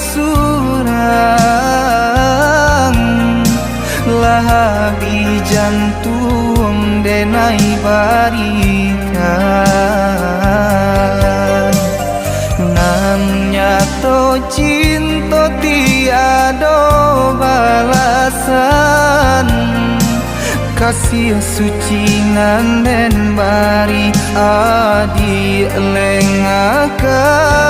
surang lahabi jantung denai barita namnya to cinta tiada balasan kasih suci nganden bari adi lengakan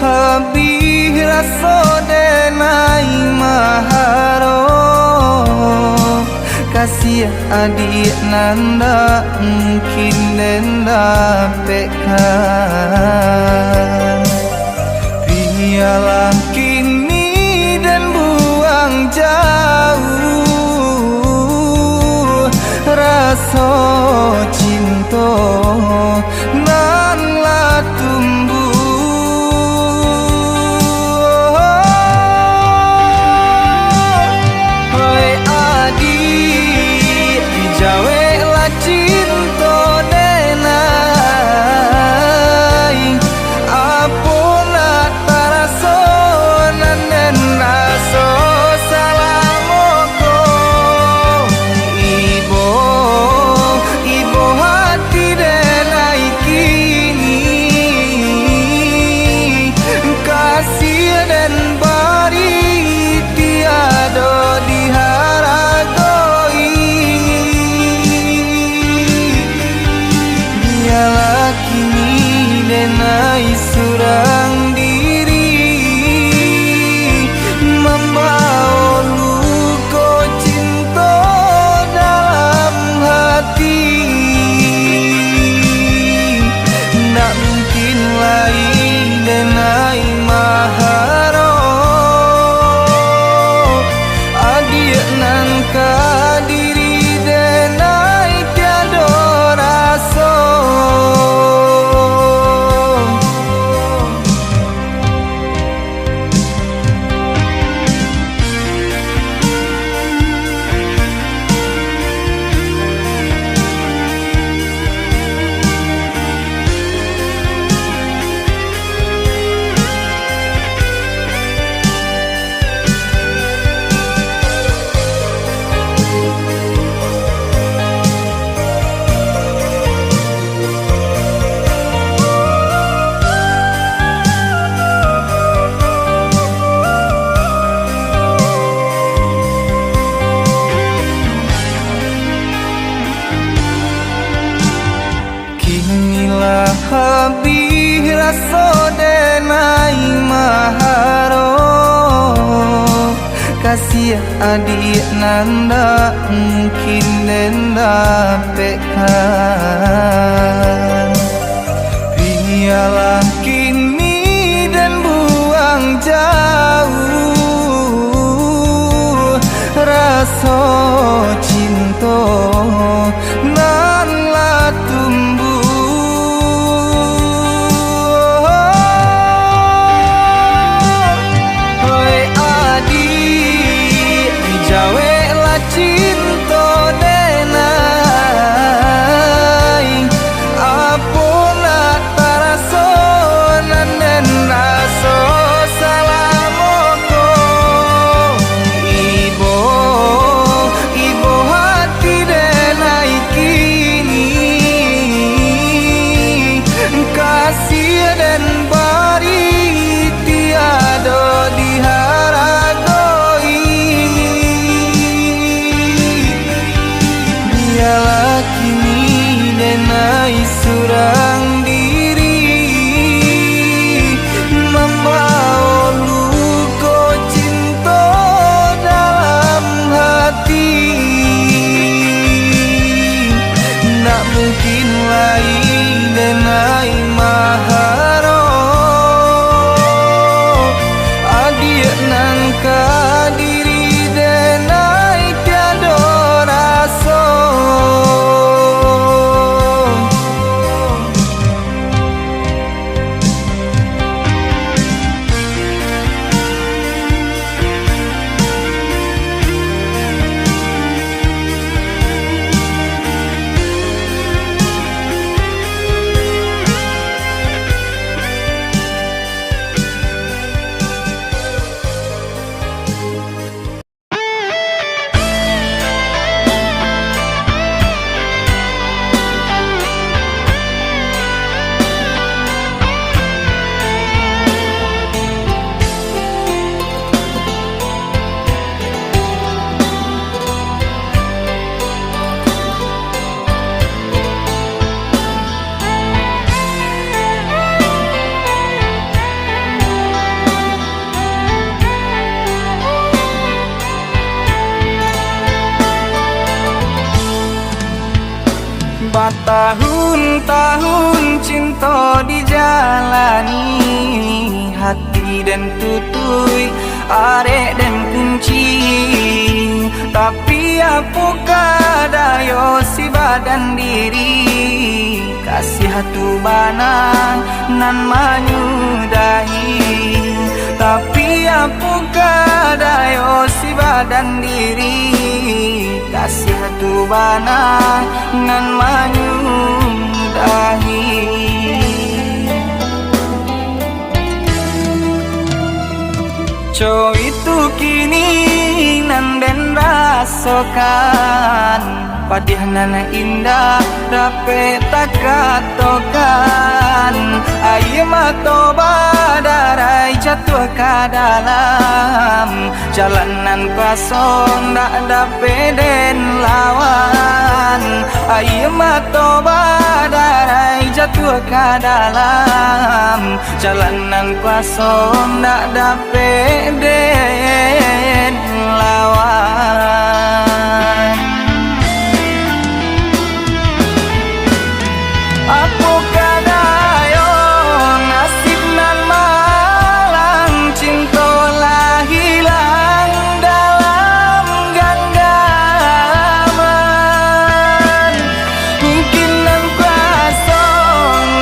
habis rasa denai maharo kasih adik nanda mungkin denda pekan biarlah kini dan buang jauh rasa cinta nan lah tumbuh. Denai surang diri membawa luka cinta dalam hati tak mungkin lain denai maharo adik nangka diri denai tiada rasa habis rasa denai maharo kasih adik nanda mungkin denda pekan biarlah kini dan buang jauh rasa cinta nan lah tumbuh. Cinta denai tahun cinta dijalani, hati dan tutui, arek dan kunci. Tapi apakah dayo si badan diri, kasih hatu banang nan menyudahi. Tapi apakah dayo si badan diri, kasih hatu banang nan menyudahi. Co itu kini nan den rasakan, padih nana indah dapat tak katakan. Ayo mato badarai jatuh ke dalam jalanan kosong tak dapat den lawan. Ayo mato badarai jatuh ke dalam jalanan kosong tak dapat den lawan. Apakah dayo nasib nan malang, cinta lah hilang dalam genggaman. Mungkin nan kuasa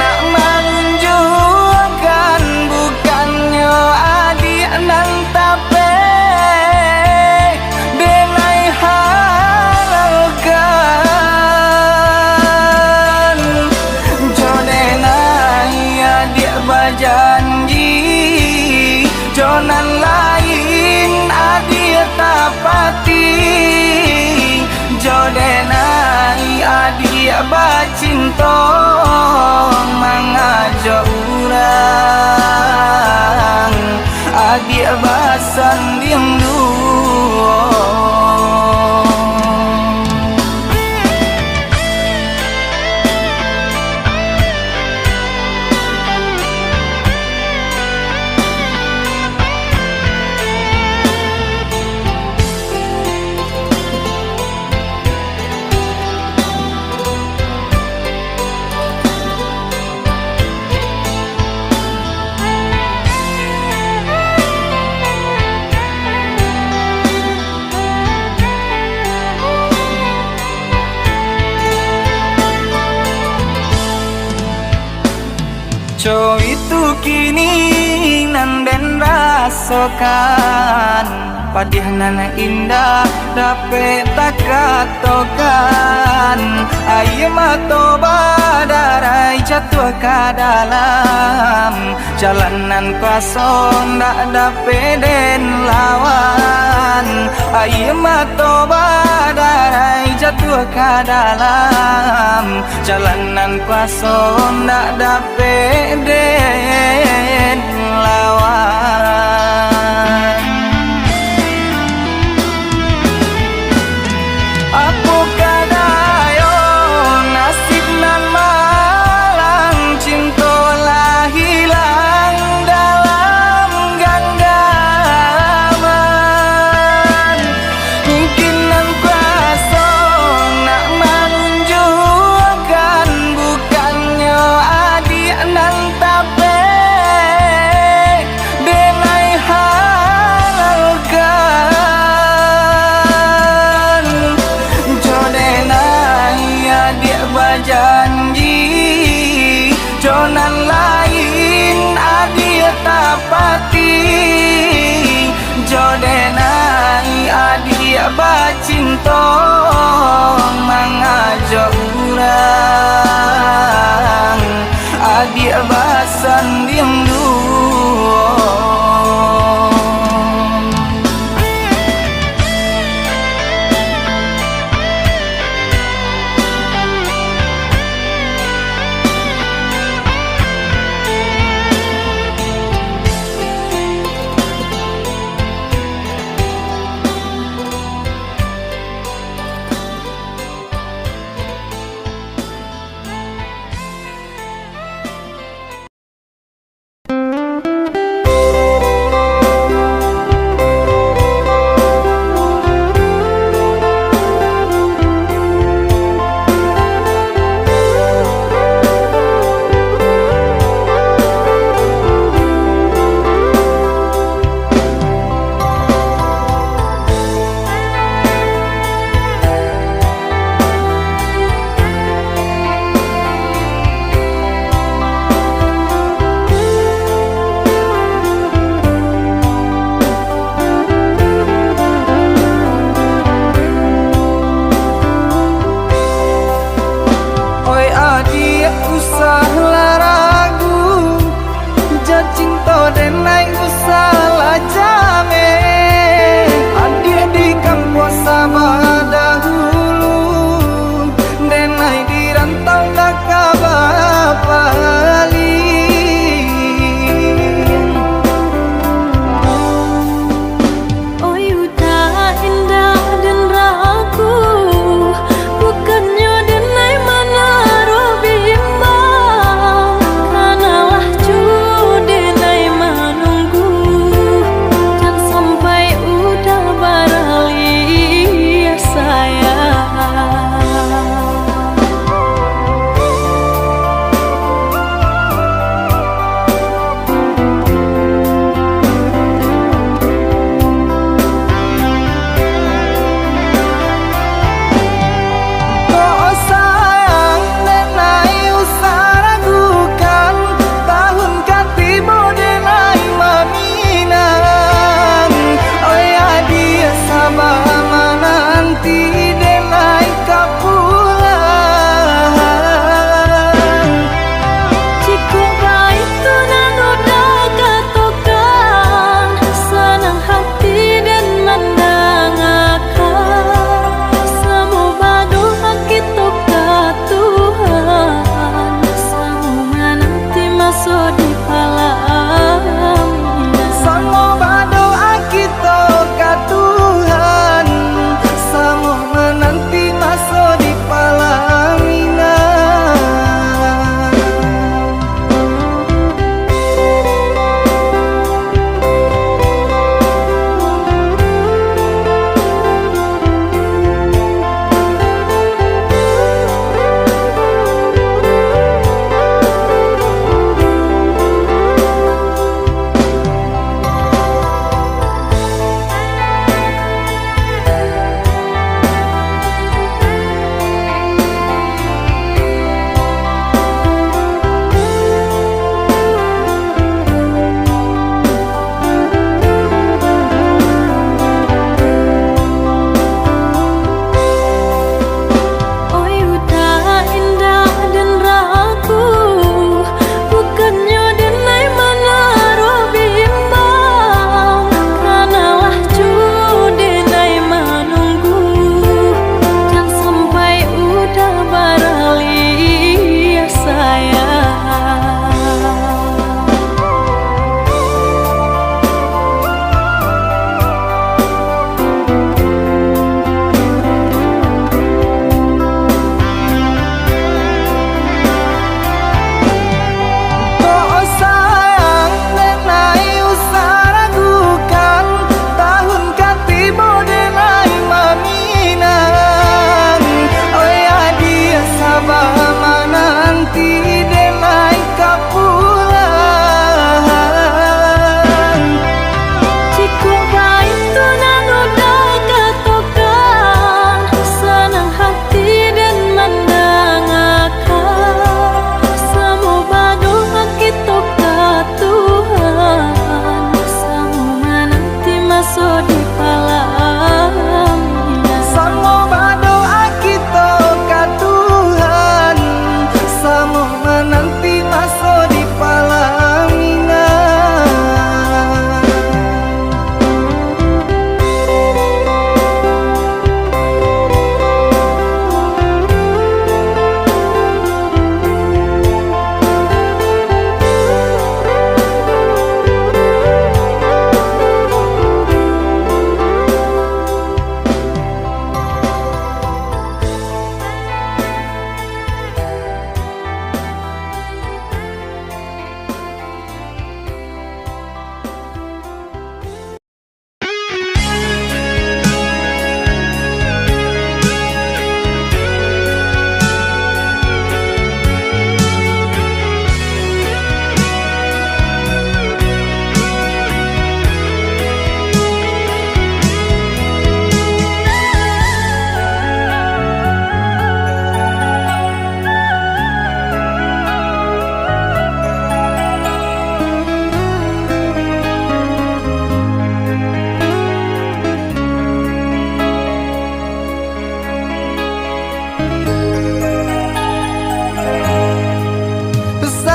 nak menunjukkan, bukannya adik nan tapi denai halalkan. Jodenai adik berjanji, jonan lain adik tapati. Jodenai adik bercinta, mengajak orang adik bersanding dua. Co itu kini nan den rasakan, padih nana indah dapat tak katakan. Ayo mato badarai jatuh ke dalam jalanan kosong tak dapat den lawan. Ayo mato badarai jatuh ke dalam jalanan kosong tak dapat den lawan. Apakah dayo nasib nan malang, cinta lah hilang dalam genggaman. Mungkin nan kuasa nak menunjukkan, bukannya adik nan tapi denai halalkan. Jodenai adik berjanji, jonan lain adik tapati. Jodenai adik bercinta, mengajak orang adik bersanding dua.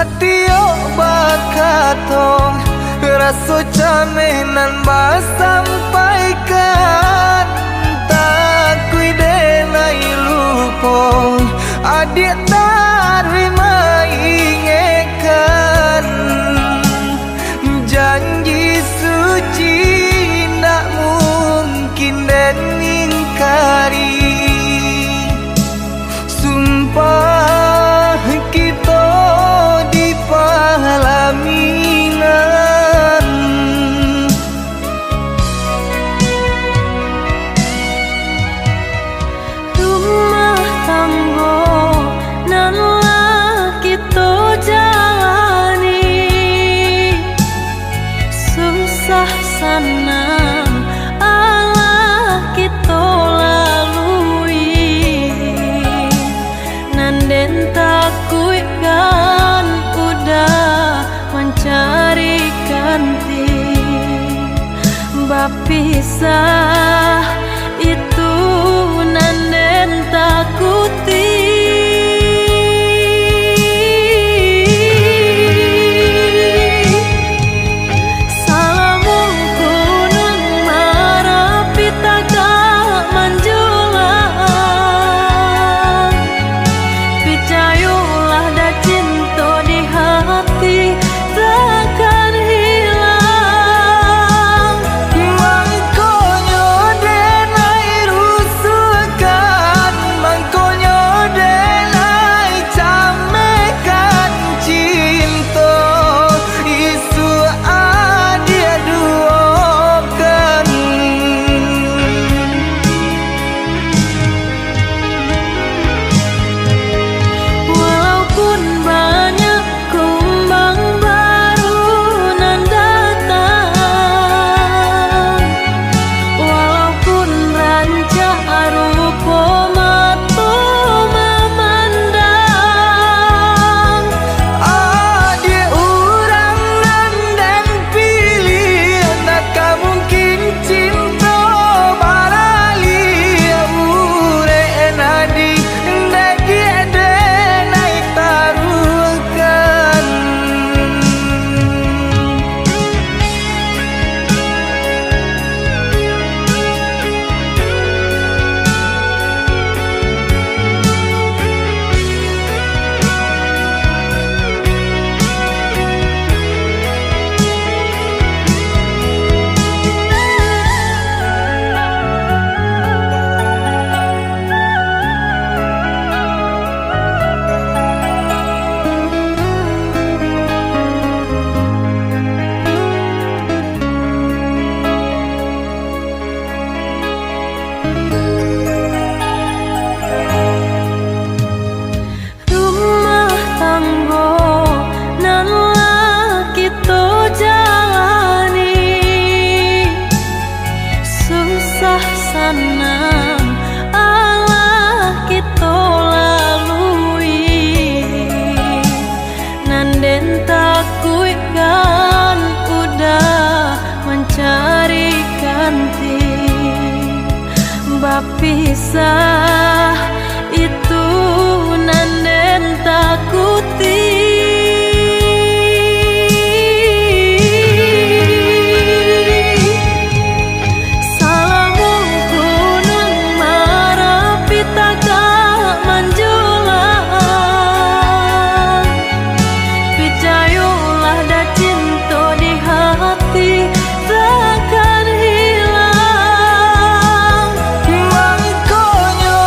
satio bakatong raso camenan ba sampaikan tak kui denai lupong adik tarima ingekan janji suci tak mungkin dan ingkari sumpah kita di palaminan rumah tangga nan kita jalani susah senang Allah kita lalui nanden takut kan udah mencari ganti bapisah itu nanden takuti senang Allah kita lalui nanden takut kan udah mencari ganti bapisah itu nanden takuti mangkonyo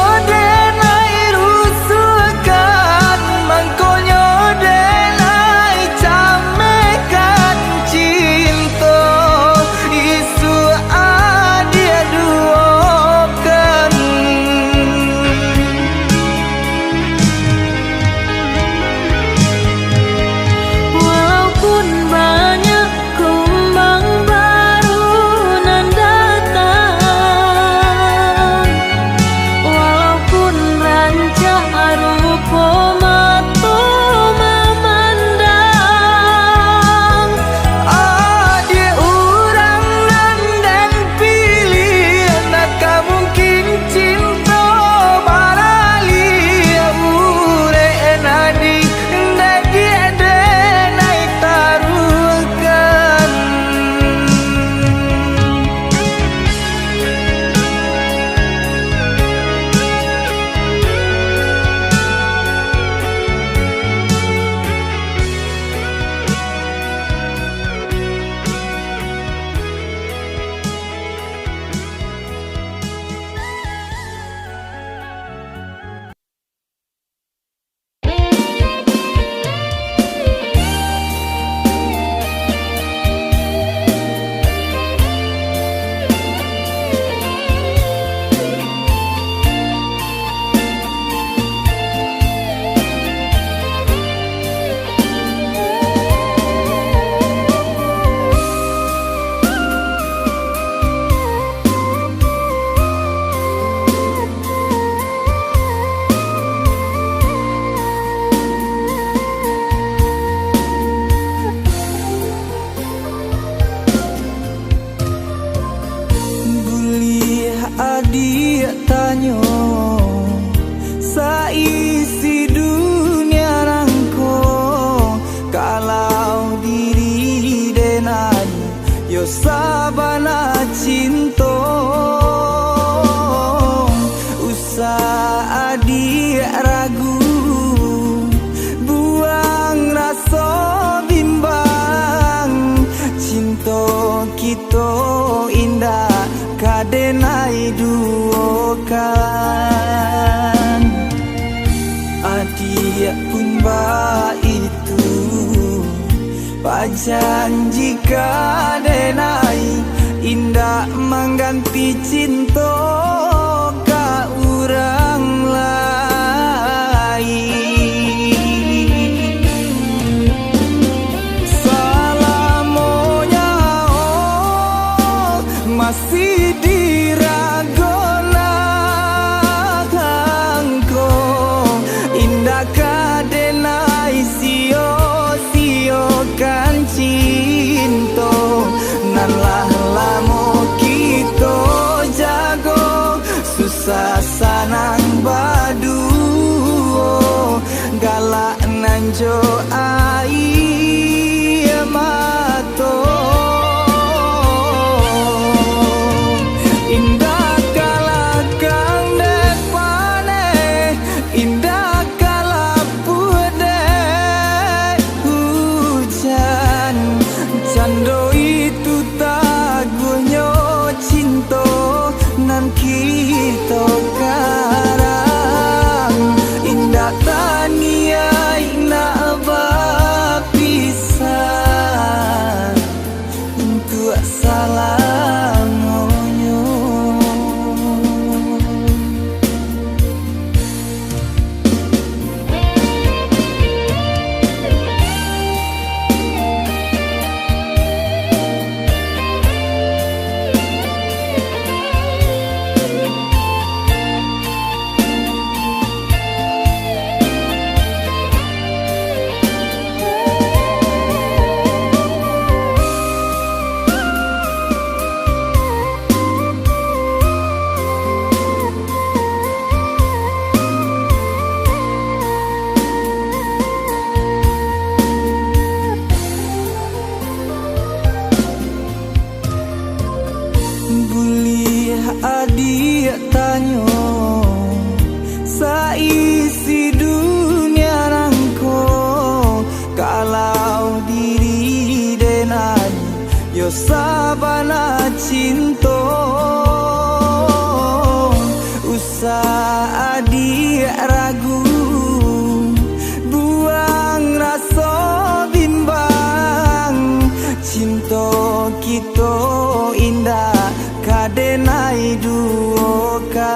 Pajanji kadenai indah mengganti cinta ka urang lain. Salamonya oh masih diragona kangko indah kadenai kan cinta nan lah lamo kita jago susah sanang badu galak nanjo ai mato indah kalakang depane indah cando itu tagunya cinta nan kita karang indah tania ina bapisah untuk salamonyo. Adik tanyo saisi dunia rangko kalau diri denan yo sabana cinta usah adik ragu buang rasa bimbang cinta kita indah kadenai duokan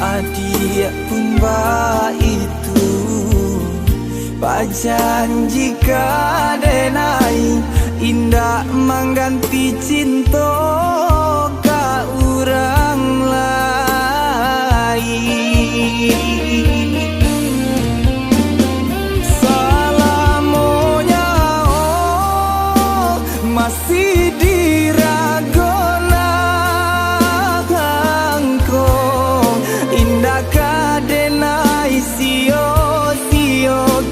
adik pun ba itu pajanji kadenai indah mengganti cinta ka urang lain. Salamonya oh masih diragona kangko indah kadenai sio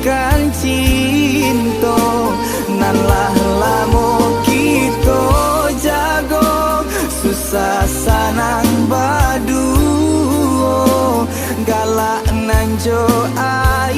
kan cinta nan lah lamo kita jago susah sanang badu galak nanjo ai